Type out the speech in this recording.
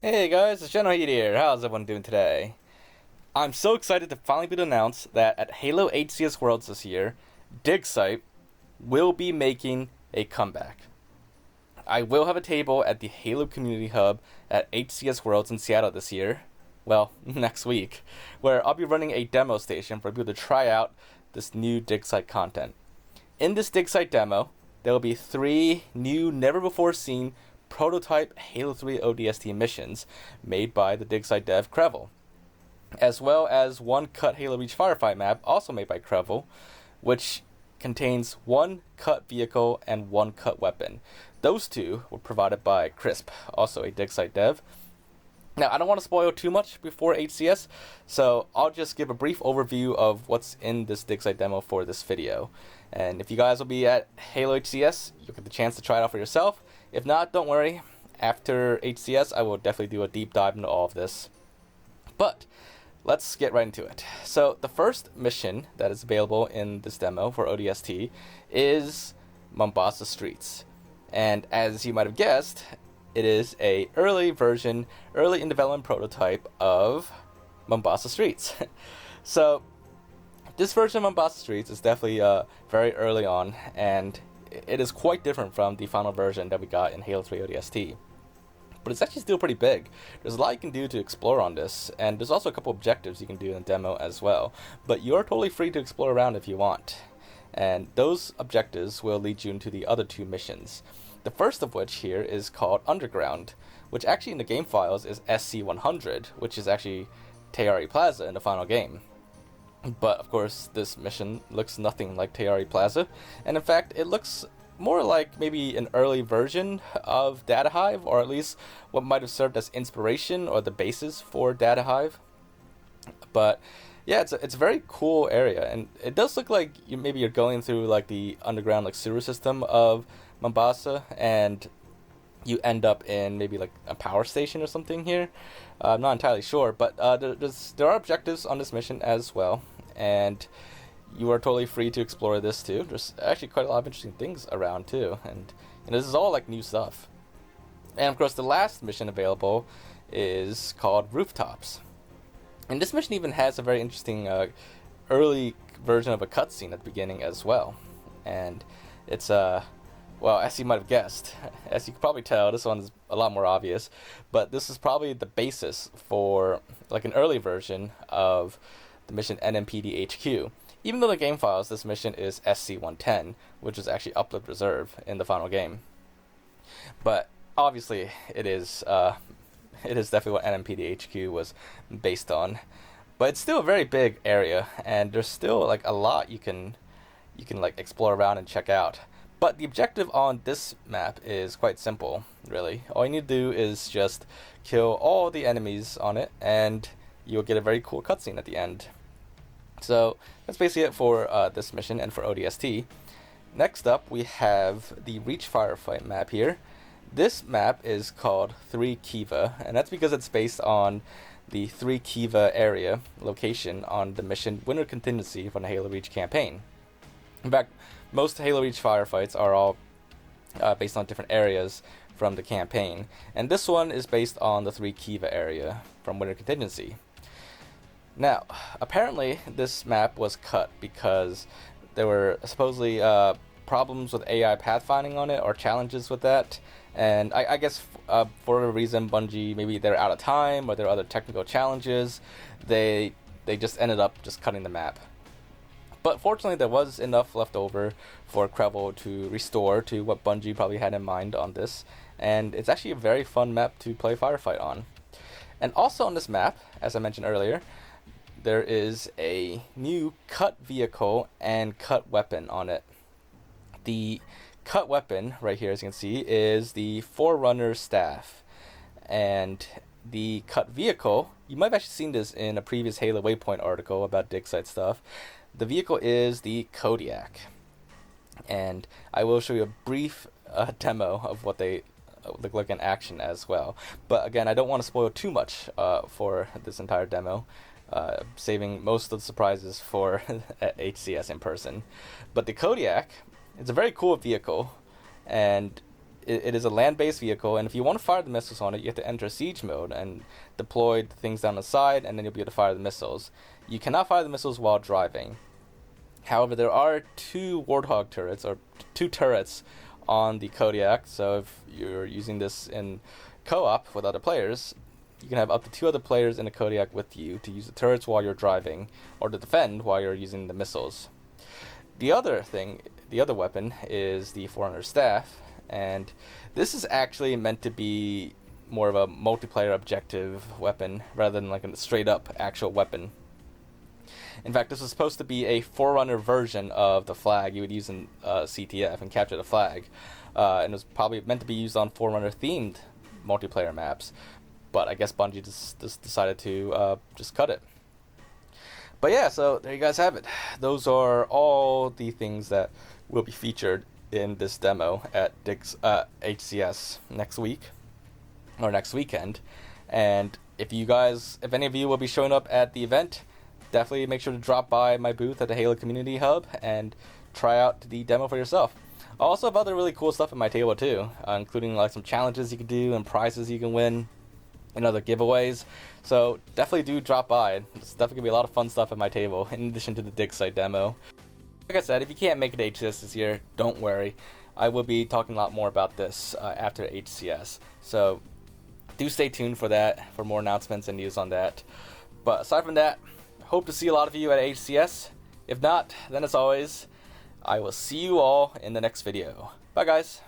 Hey guys, it's Generalkidd here. How's everyone doing today? I'm so excited to finally be able to announce that at Halo HCS Worlds this year, Digsite will be making a comeback. I will have a table at the Halo Community Hub at HCS Worlds in Seattle this year. Well, next week, where I'll be running a demo station for people to try out this new Digsite content. In this Digsite demo, there will be 3 new, never before seen prototype Halo 3 ODST missions made by the Digsite dev Crevel, as well as 1 cut Halo Reach firefight map also made by Crevel, which contains 1 cut vehicle and 1 cut weapon. Those 2 were provided by Crisp, also a Digsite dev. Now, I don't want to spoil too much before HCS, so I'll just give a brief overview of what's in this Digsite demo for this video. And if you guys will be at Halo HCS, you'll get the chance to try it out for yourself. If not, don't worry. After HCS, I will definitely do a deep dive into all of this. But let's get right into it. So the first mission that is available in this demo for ODST is Mombasa Streets. And as you might have guessed, it is a early in development prototype of Mombasa Streets. So this version of Mombasa Streets is definitely very early on, and it is quite different from the final version that we got in Halo 3 ODST. But it's actually still pretty big. There's a lot you can do to explore on this, and there's also a couple objectives you can do in the demo as well. But you're totally free to explore around if you want. And those objectives will lead you into the other 2 missions. The first of which here is called Underground, which actually in the game files is SC-100, which is actually Tayari Plaza in the final game. But of course, this mission looks nothing like Tayari Plaza, and in fact, it looks more like maybe an early version of Data Hive, or at least what might have served as inspiration or the basis for Data Hive. But yeah, it's a very cool area, and it does look like maybe you're going through like the underground like sewer system of Mombasa, and you end up in maybe like a power station or something here. I'm not entirely sure, but there are objectives on this mission as well, and you are totally free to explore this too. There's actually quite a lot of interesting things around too, and this is all like new stuff. And of course, the last mission available is called Rooftops, and this mission even has a very interesting early version of a cutscene at the beginning as well, and it's well, as you might have guessed, as you can probably tell, this one's a lot more obvious, but this is probably the basis for like an early version of the mission NMPD HQ. Even though the game files, this mission is SC-110, which is actually Uplift Reserve in the final game. But obviously, it is definitely what NMPD HQ was based on. But it's still a very big area, and there's still like a lot you can like explore around and check out. But the objective on this map is quite simple, really. All you need to do is just kill all the enemies on it, and you'll get a very cool cutscene at the end. So that's basically it for this mission and for ODST. Next up, we have the Reach firefight map here. This map is called 3 Kiva, and that's because it's based on the 3 Kiva area location on the mission Winter Contingency from the Halo Reach campaign. In fact, most Halo Reach firefights are all based on different areas from the campaign, and this one is based on the 3 Kiva area from Winter Contingency. Now, apparently this map was cut because there were supposedly problems with AI pathfinding on it, or challenges with that, and I guess for whatever reason, Bungie, maybe they're out of time or there are other technical challenges, they just ended up just cutting the map. But fortunately, there was enough left over for Crevel to restore to what Bungie probably had in mind on this, and it's actually a very fun map to play Firefight on. And also on this map, as I mentioned earlier, there is a new cut vehicle and cut weapon on it. The cut weapon, right here as you can see, is the Forerunner Staff, and the cut vehicle, you might have actually seen this in a previous Halo Waypoint article about Digsite stuff. The vehicle is the Kodiak, and I will show you a brief demo of what they look like in action as well. But again, I don't want to spoil too much for this entire demo, saving most of the surprises for HCS in person. But the Kodiak, it's a very cool vehicle, and it is a land-based vehicle, and if you want to fire the missiles on it, you have to enter siege mode and deploy the things down the side, and then you'll be able to fire the missiles. You cannot fire the missiles while driving. However, there are 2 Warthog turrets, or 2 turrets on the Kodiak, so if you're using this in co-op with other players, you can have up to 2 other players in a Kodiak with you to use the turrets while you're driving, or to defend while you're using the missiles. The other weapon is the Forerunner Staff, and this is actually meant to be more of a multiplayer objective weapon rather than like a straight up actual weapon. In fact, this was supposed to be a Forerunner version of the flag you would use in CTF and capture the flag, and it was probably meant to be used on Forerunner themed multiplayer maps, but I guess Bungie just decided to just cut it. But yeah, so there you guys have it. Those are all the things that will be featured in this demo at HCS next week, or next weekend. And if any of you will be showing up at the event, definitely make sure to drop by my booth at the Halo Community Hub and try out the demo for yourself. I also have other really cool stuff at my table too, including like some challenges you can do and prizes you can win and other giveaways. So definitely do drop by. It's definitely gonna be a lot of fun stuff at my table in addition to the Digsite demo. Like I said, if you can't make it to HCS this year, don't worry. I will be talking a lot more about this after HCS. So do stay tuned for that, for more announcements and news on that. But aside from that, hope to see a lot of you at HCS. If not, then as always, I will see you all in the next video. Bye guys.